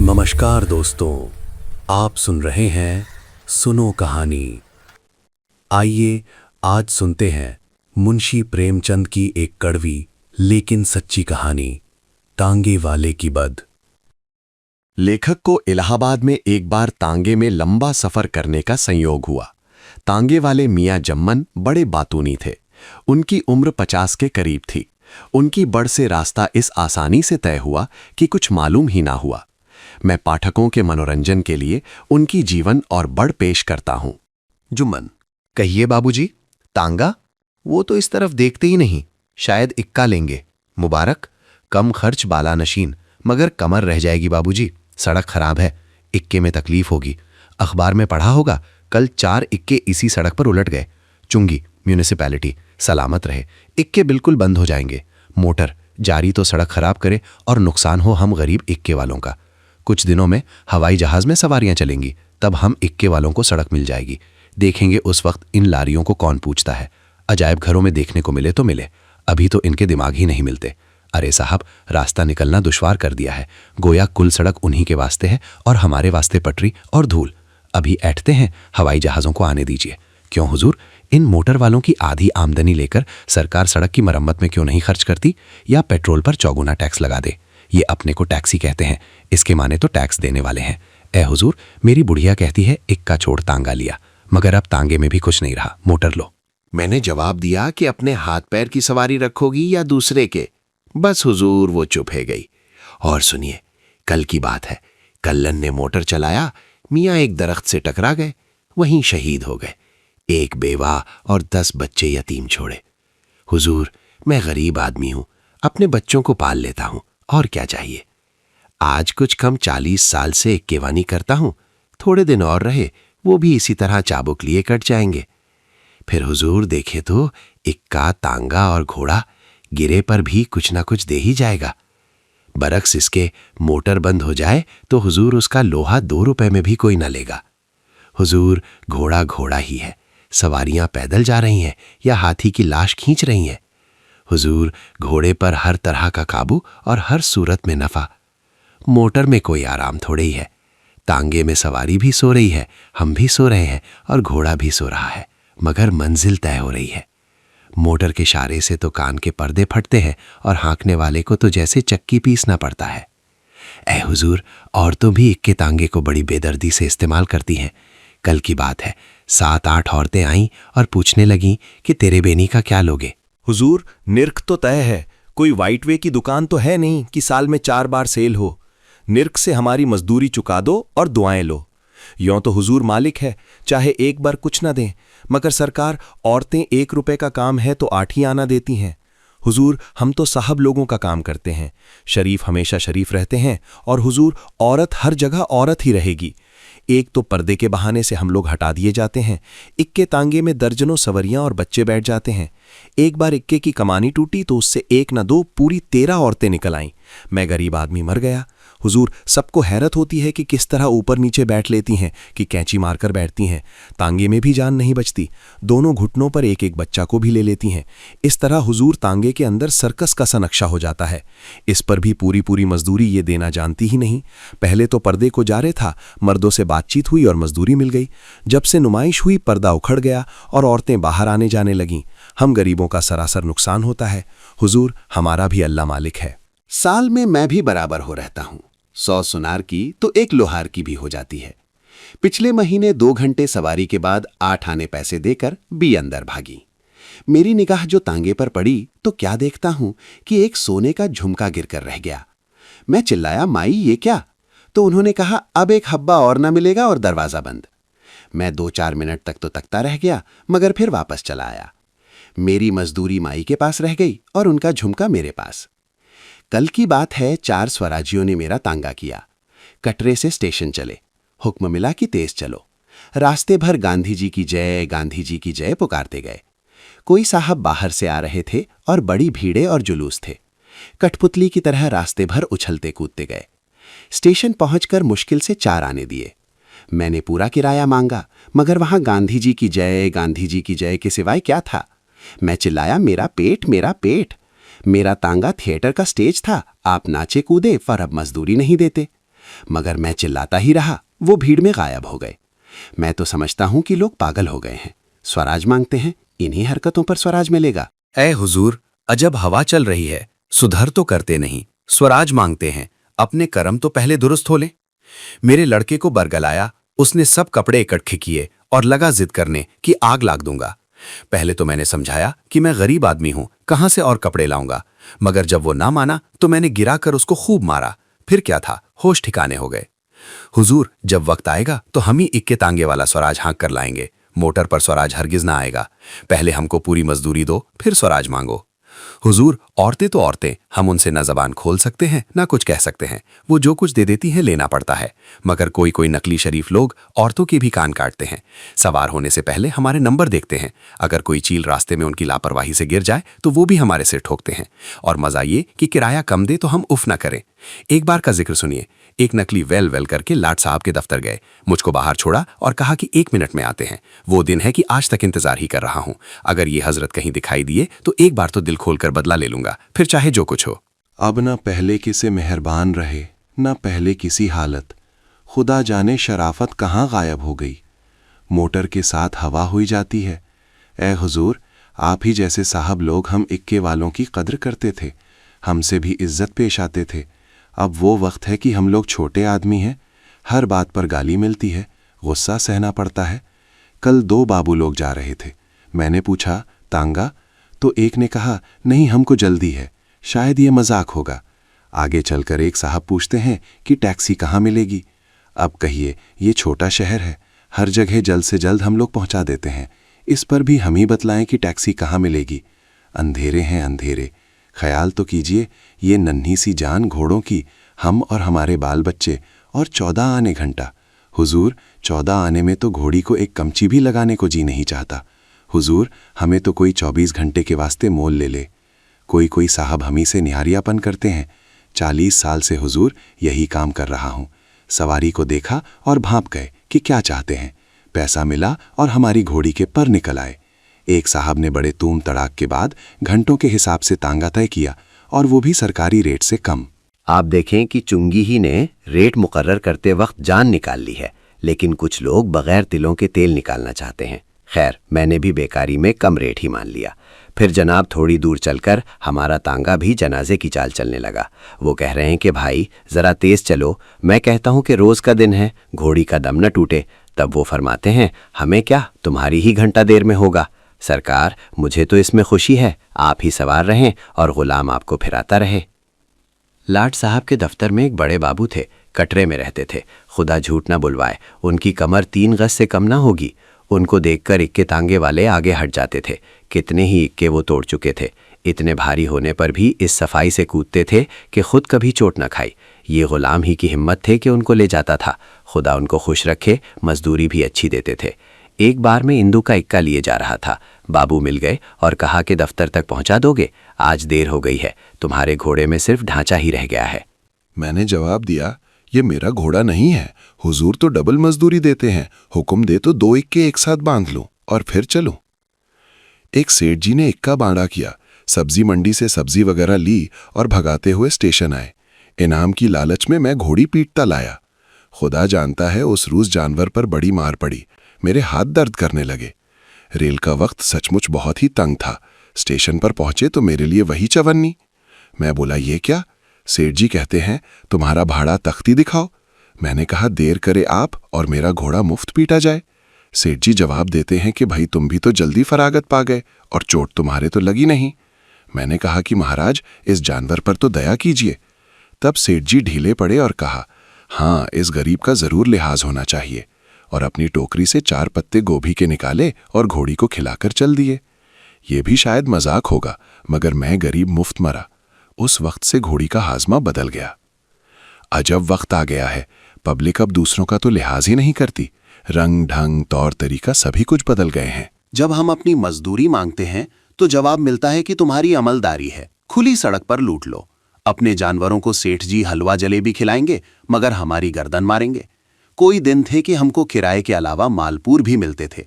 नमस्कार दोस्तों, आप सुन रहे हैं सुनो कहानी। आइए आज सुनते हैं मुंशी प्रेमचंद की एक कड़वी लेकिन सच्ची कहानी, तांगे वाले की बद। लेखक को इलाहाबाद में एक बार तांगे में लंबा सफर करने का संयोग हुआ। तांगे वाले मियां जम्मन बड़े बातूनी थे। उनकी उम्र 50 के करीब थी। उनकी बड़ से रास्ता इस आसानी से तय हुआ कि कुछ मालूम ही ना हुआ। मैं पाठकों के मनोरंजन के लिए उनकी जीवन और बड़ पेश करता हूं। जुम्मन: कहिए बाबूजी, तांगा? वो तो इस तरफ देखते ही नहीं, शायद इक्का लेंगे। मुबारक, कम खर्च बाला नशीन, मगर कमर रह जाएगी बाबूजी, सड़क खराब है, इक्के में तकलीफ होगी। अखबार में पढ़ा होगा, कल 4 इक्के इसी सड़क पर उलट गए। चुंगी म्यूनिसिपैलिटी, सलामत रहे, इक्के बिल्कुल बंद हो जाएंगे। मोटर जारी तो सड़क खराब करे और नुकसान हो हम गरीब इक्के वालों का। कुछ दिनों में हवाई जहाज में सवारियां चलेंगी, तब हम इक्के वालों को सड़क मिल जाएगी। देखेंगे उस वक्त इन लारियों को कौन पूछता है। अजायब घरों में देखने को मिले तो मिले, अभी तो इनके दिमाग ही नहीं मिलते। अरे साहब, रास्ता निकलना दुश्वार कर दिया है। गोया कुल सड़क उन्हीं के वास्ते है और हमारे वास्ते पटरी और धूल। अभी ऐठते हैं, हवाई जहाज़ों को आने दीजिए। क्यों हुजूर, इन मोटर वालों की आधी आमदनी लेकर सरकार सड़क की मरम्मत में क्यों नहीं खर्च करती, या पेट्रोल पर चौगुना टैक्स लगा दे। ये अपने को टैक्सी कहते हैं, इसके माने तो टैक्स देने वाले हैं। ए हुजूर, मेरी बुढ़िया कहती है इक्का छोड़ तांगा लिया, मगर अब तांगे में भी कुछ नहीं रहा, मोटर लो। मैंने जवाब दिया कि अपने हाथ पैर की सवारी रखोगी या दूसरे के। बस हुजूर वो चुप है गई। और सुनिए, कल की बात है, कल्लन ने मोटर चलाया, मियाँ एक दरख्त से टकरा गए, वहीं शहीद हो गए। एक बेवा और 10 बच्चे यतीम छोड़े। हुजूर, मैं गरीब आदमी हूं, अपने बच्चों को पाल लेता हूं, और क्या चाहिए। आज कुछ कम 40 साल से इक्केवानी करता हूं, थोड़े दिन और रहे वो भी इसी तरह चाबुक लिए कट जाएंगे। फिर हुजूर देखे तो इक्का, तांगा और घोड़ा गिरे पर भी कुछ ना कुछ दे ही जाएगा। बरक्स इसके मोटर बंद हो जाए तो हुजूर उसका लोहा 2 रुपए में भी कोई न लेगा। हुजूर, घोड़ा घोड़ा ही है, सवारियां पैदल जा रही हैं या हाथी की लाश खींच रही हैं। हुजूर, घोड़े पर हर तरह का काबू और हर सूरत में नफा। मोटर में कोई आराम थोड़े ही है। तांगे में सवारी भी सो रही है, हम भी सो रहे हैं और घोड़ा भी सो रहा है, मगर मंजिल तय हो रही है। मोटर के इशारे से तो कान के पर्दे फटते हैं और हाँकने वाले को तो जैसे चक्की पीसना पड़ता है। ए हुजूर, औरतों भी इक्के तांगे को बड़ी बेदर्दी से इस्तेमाल करती हैं। कल की बात है, 7-8 औरतें आईं और पूछने लगीं कि तेरे बेनी का क्या लोगे। हुजूर, निर्ख तो तय है, कोई वाइट वे की दुकान तो है नहीं कि साल में 4 बार सेल हो। निर्ख से हमारी मजदूरी चुका दो और दुआएं लो। यों तो हुजूर मालिक है, चाहे एक बार कुछ ना दें, मगर सरकार औरतें 1 रुपए का काम है तो 8 ही आना देती हैं। हुजूर, हम तो साहब लोगों का काम करते हैं, शरीफ हमेशा शरीफ रहते हैं, और हुजूर, औरत हर जगह औरत ही रहेगी। एक तो पर्दे के बहाने से हम लोग हटा दिए जाते हैं, इक्के तांगे में दर्जनों सवरियां और बच्चे बैठ जाते हैं। एक बार इक्के की कमानी टूटी तो उससे 1 न 2 पूरी 13 औरतें निकल आईं। मैं गरीब आदमी मर गया। हुजूर, सबको हैरत होती है कि किस तरह ऊपर नीचे बैठ लेती हैं, कि कैंची मारकर बैठती हैं। तांगे में भी जान नहीं बचती, दोनों घुटनों पर एक एक बच्चा को भी ले लेती हैं। इस तरह हुजूर तांगे के अंदर सर्कस का सा नक्शा हो जाता है। इस पर भी पूरी पूरी मजदूरी ये देना जानती ही नहीं। पहले तो पर्दे को जारे था, मर्दों से बातचीत हुई और मजदूरी मिल गई। जब से नुमाइश हुई, पर्दा उखड़ गया और औरतें बाहर आने जाने लगीं। हम गरीबों का सरासर नुकसान होता है। हुजूर, हमारा भी अल्लाह मालिक है। साल में मैं भी बराबर हो रहता हूं, 100 सुनार की तो 1 लोहार की भी हो जाती है। पिछले महीने 2 घंटे सवारी के बाद 8 आने पैसे देकर बी अंदर भागी। मेरी निगाह जो तांगे पर पड़ी तो क्या देखता हूं कि एक सोने का झुमका गिरकर रह गया। मैं चिल्लाया, माई ये क्या? तो उन्होंने कहा, अब एक हब्बा और ना मिलेगा और दरवाजा बंद। मैं 2-4 मिनट तक तो तकता रह गया, मगर फिर वापस चला आया। मेरी मजदूरी माई के पास रह गई और उनका झुमका मेरे पास। कल की बात है, 4 स्वराजियों ने मेरा तांगा किया। कटरे से स्टेशन चले, हुक्म मिला कि तेज चलो। रास्ते भर गांधी जी की जय, गांधी जी की जय पुकारते गए। कोई साहब बाहर से आ रहे थे और बड़ी भीड़े और जुलूस थे। कठपुतली की तरह रास्ते भर उछलते कूदते गए। स्टेशन पहुंचकर मुश्किल से 4 आने दिए। मैंने पूरा किराया मांगा, मगर वहां गांधी जी की जय, गांधी जी की जय के सिवाय क्या था। मैं चिल्लाया, मेरा पेट, मेरा पेट। मेरा तांगा थिएटर का स्टेज था, आप नाचे कूदे पर अब मजदूरी नहीं देते। मगर मैं चिल्लाता ही रहा, वो भीड़ में गायब हो गए। मैं तो समझता हूं कि लोग पागल हो गए हैं। स्वराज मांगते हैं, इन्हीं हरकतों पर स्वराज मिलेगा। ऐ हुजूर, अजब हवा चल रही है, सुधर तो करते नहीं, स्वराज मांगते हैं, अपने कर्म तो पहले दुरुस्त हो लें। मेरे लड़के को बरगलाया, उसने सब कपड़े इकट्ठे किए और लगा जिद करने कि आग लाग दूंगा। पहले तो मैंने समझाया कि मैं गरीब आदमी हूं, कहां से और कपड़े लाऊंगा, मगर जब वो ना माना तो मैंने गिरा कर उसको खूब मारा। फिर क्या था, होश ठिकाने हो गए। हुजूर, जब वक्त आएगा तो हम ही इक्के तांगे वाला स्वराज हाँक कर लाएंगे, मोटर पर स्वराज हरगिज ना आएगा। पहले हमको पूरी मजदूरी दो, फिर स्वराज मांगो। हुजूर, औरतें तो औरतें, हम उनसे ना जबान खोल सकते हैं ना कुछ कह सकते हैं, वो जो कुछ दे देती हैं लेना पड़ता है। मगर कोई कोई नकली शरीफ लोग औरतों के भी कान काटते हैं। सवार होने से पहले हमारे नंबर देखते हैं, अगर कोई चील रास्ते में उनकी लापरवाही से गिर जाए तो वो भी हमारे सिर ठोकते हैं। और मजा ये कि किराया कम दे तो हम उफ ना करें। एक बार का जिक्र सुनिए। एक नकली वेल वेल करके लाट साहब के दफ्तर गए, मुझको बाहर छोड़ा और कहा कि 1 मिनट में आते हैं। वो दिन है कि आज तक इंतजार ही कर रहा हूं। अगर ये हजरत कहीं दिखाई दिए तो एक बार तो दिल खोलकर बदला ले लूंगा, फिर चाहे जो कुछ हो। अब न पहले किसे मेहरबान रहे, न पहले किसी हालत, खुदा जाने शराफत कहाँ गायब हो गई। मोटर के साथ हवा हुई जाती है। ए हुजूर, आप ही जैसे साहब लोग हम इक्के वालों की कद्र करते थे, हमसे भी इज्जत पेश आते थे। अब वो वक्त है कि हम लोग छोटे आदमी हैं, हर बात पर गाली मिलती है, गुस्सा सहना पड़ता है। कल 2 बाबू लोग जा रहे थे, मैंने पूछा तांगा, तो एक ने कहा नहीं हमको जल्दी है, शायद ये मजाक होगा। आगे चलकर एक साहब पूछते हैं कि टैक्सी कहाँ मिलेगी। अब कहिए, ये छोटा शहर है, हर जगह जल्द से जल्द हम लोग पहुंचा देते हैं, इस पर भी हम ही बतलाएं कि टैक्सी कहाँ मिलेगी। अंधेरे हैं अंधेरे, ख्याल तो कीजिए, ये नन्ही सी जान घोड़ों की, हम और हमारे बाल बच्चे, और 14 आने घंटा। हुजूर, 14 आने में तो घोड़ी को एक कमची भी लगाने को जी नहीं चाहता। हुजूर, हमें तो कोई 24 घंटे के वास्ते मोल ले ले। कोई कोई साहब हम ही से निहारियापन करते हैं। 40 साल से हुजूर यही काम कर रहा हूँ। सवारी को देखा और भांप गए कि क्या चाहते हैं। पैसा मिला और हमारी घोड़ी के पर निकल आए। एक साहब ने बड़े तूम तड़ाक के बाद घंटों के हिसाब से तांगा तय किया, और वो भी सरकारी रेट से कम। आप देखें कि चुंगी ही ने रेट मुकर्रर करते वक्त जान निकाल ली है, लेकिन कुछ लोग बगैर तिलों के तेल निकालना चाहते हैं। खैर, मैंने भी बेकारी में कम रेट ही मान लिया। फिर जनाब थोड़ी दूर चलकर हमारा तांगा भी जनाजे की चाल चलने लगा। वो कह रहे हैं कि भाई ज़रा तेज़ चलो। मैं कहता हूँ कि रोज़ का दिन है, घोड़ी का दम न टूटे। तब वो फरमाते हैं, हमें क्या, तुम्हारी ही घंटा देर में होगा। सरकार, मुझे तो इसमें खुशी है, आप ही सवार रहें और गुलाम आपको फिराता रहे। लाट साहब के दफ्तर में एक बड़े बाबू थे, कटरे में रहते थे। खुदा झूठ ना बुलवाए, उनकी कमर 3 गज से कम ना होगी। उनको देखकर इक्के तांगे वाले आगे हट जाते थे। कितने ही इक्के वो तोड़ चुके थे। इतने भारी होने पर भी इस सफाई से कूदते थे कि खुद कभी चोट न खाई। ये गुलाम ही की हिम्मत थे कि उनको ले जाता था। खुदा उनको खुश रखे, मजदूरी भी अच्छी देते थे। एक बार मैं इंदू का इक्का लिए जा रहा था। बाबू मिल गए और कहा कि दफ्तर तक पहुंचा दोगे, आज देर हो गई है, तुम्हारे घोड़े में सिर्फ ढांचा ही रह गया है। मैंने जवाब दिया, ये मेरा घोड़ा नहीं है, हुजूर तो डबल मजदूरी देते हैं, हुक्म दे तो 2 इक्के एक साथ बांध लूं और फिर चलूं। एक सेठ जी ने इक्का बांधा किया, सब्जी मंडी से सब्जी वगैरह ली और भगाते हुए स्टेशन आए। इनाम की लालच में मैं घोड़ी पीटता लाया। खुदा जानता है उस रोज जानवर पर बड़ी मार पड़ी, मेरे हाथ दर्द करने लगे। रेल का वक्त सचमुच बहुत ही तंग था। स्टेशन पर पहुंचे तो मेरे लिए वही चवन्नी। मैं बोला, ये क्या? सेठ जी कहते हैं, तुम्हारा भाड़ा तख्ती दिखाओ। मैंने कहा, देर करे आप और मेरा घोड़ा मुफ्त पीटा जाए। सेठ जी जवाब देते हैं कि भाई तुम भी तो जल्दी फरागत पा गए और चोट तुम्हारे तो लगी नहीं। मैंने कहा कि महाराज, इस जानवर पर तो दया कीजिए। तब सेठ जी ढीले पड़े और कहा, हाँ, इस गरीब का जरूर लिहाज होना चाहिए, और अपनी टोकरी से 4 पत्ते गोभी के निकाले और घोड़ी को खिलाकर चल दिए। ये भी शायद मजाक होगा, मगर मैं गरीब मुफ्त मरा। उस वक्त से घोड़ी का हाजमा बदल गया। अजब वक्त आ गया है, पब्लिक अब दूसरों का तो लिहाज ही नहीं करती। रंग ढंग तौर तरीका सभी कुछ बदल गए हैं। जब हम अपनी मजदूरी मांगते हैं तो जवाब मिलता है कि तुम्हारी अमलदारी है, खुली सड़क पर लूट लो। अपने जानवरों को सेठ जी हलवा जलेबी खिलाएंगे, मगर हमारी गर्दन मारेंगे। कोई दिन थे कि हमको किराए के अलावा मालपूर भी मिलते थे।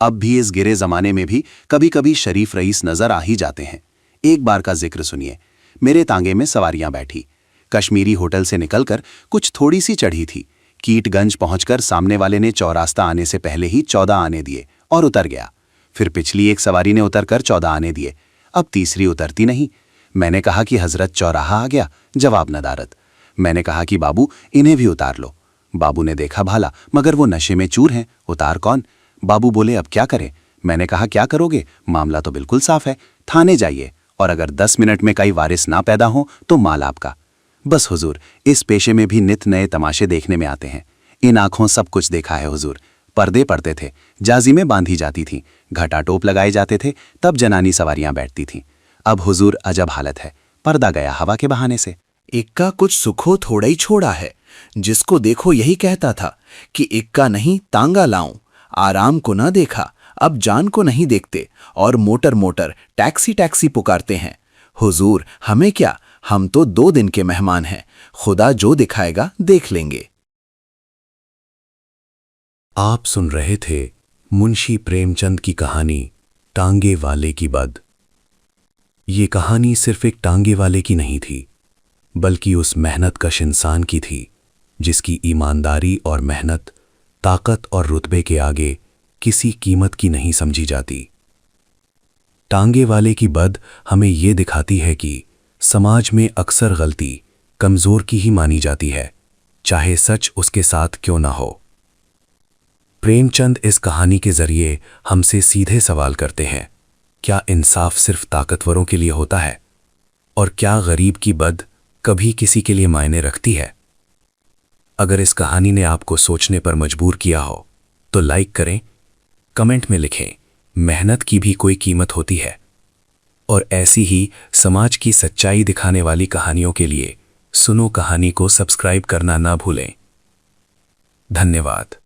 अब भी इस गिरे जमाने में भी कभी कभी शरीफ रईस नजर आ ही जाते हैं। एक बार का जिक्र सुनिए। मेरे तांगे में सवारियां बैठी, कश्मीरी होटल से निकलकर कुछ थोड़ी सी चढ़ी थी। कीटगंज पहुंचकर सामने वाले ने चौरास्ता आने से पहले ही 14 आने दिए और उतर गया। फिर पिछली एक सवारी ने उतरकर 14 आने दिए। अब तीसरी उतरती नहीं। मैंने कहा कि हजरत चौराहा आ गया। जवाब नदारत। मैंने कहा कि बाबू इन्हें भी उतार लो। बाबू ने देखा भाला, मगर वो नशे में चूर हैं, उतार कौन। बाबू बोले अब क्या करें। मैंने कहा क्या करोगे, मामला तो बिल्कुल साफ है, थाने जाइए और अगर 10 मिनट में कई वारिस ना पैदा हो तो माल आपका। बस हुजूर, इस पेशे में भी नित नए तमाशे देखने में आते हैं। इन आंखों सब कुछ देखा है हुजूर। पर्दे पड़ते थे, जाजिमें बांधी जाती थीं, घटा टोप लगाए जाते थे, तब जनानी सवारियां बैठती थीं। अब हुजूर अजब हालत है, पर्दा गया हवा के बहाने से। इक्का कुछ सुखो थोड़ा ही छोड़ा है। जिसको देखो यही कहता था कि इक्का नहीं तांगा लाऊं। आराम को ना देखा, अब जान को नहीं देखते और मोटर मोटर टैक्सी टैक्सी पुकारते हैं। हुजूर हमें क्या, हम तो 2 दिन के मेहमान हैं। खुदा जो दिखाएगा देख लेंगे। आप सुन रहे थे मुंशी प्रेमचंद की कहानी टांगे वाले की बद। ये कहानी सिर्फ एक टांगे वाले की नहीं थी, बल्कि उस मेहनतकश इंसान की थी जिसकी ईमानदारी और मेहनत, ताकत और रुतबे के आगे किसी कीमत की नहीं समझी जाती। टांगे वाले की बद हमें ये दिखाती है कि समाज में अक्सर गलती कमजोर की ही मानी जाती है, चाहे सच उसके साथ क्यों ना हो। प्रेमचंद इस कहानी के जरिए हमसे सीधे सवाल करते हैं, क्या इंसाफ सिर्फ ताकतवरों के लिए होता है? और क्या गरीब की बद कभी किसी के लिए मायने रखती है? अगर इस कहानी ने आपको सोचने पर मजबूर किया हो तो लाइक करें, कमेंट में लिखें मेहनत की भी कोई कीमत होती है। और ऐसी ही समाज की सच्चाई दिखाने वाली कहानियों के लिए सुनो कहानी को सब्सक्राइब करना ना भूलें। धन्यवाद।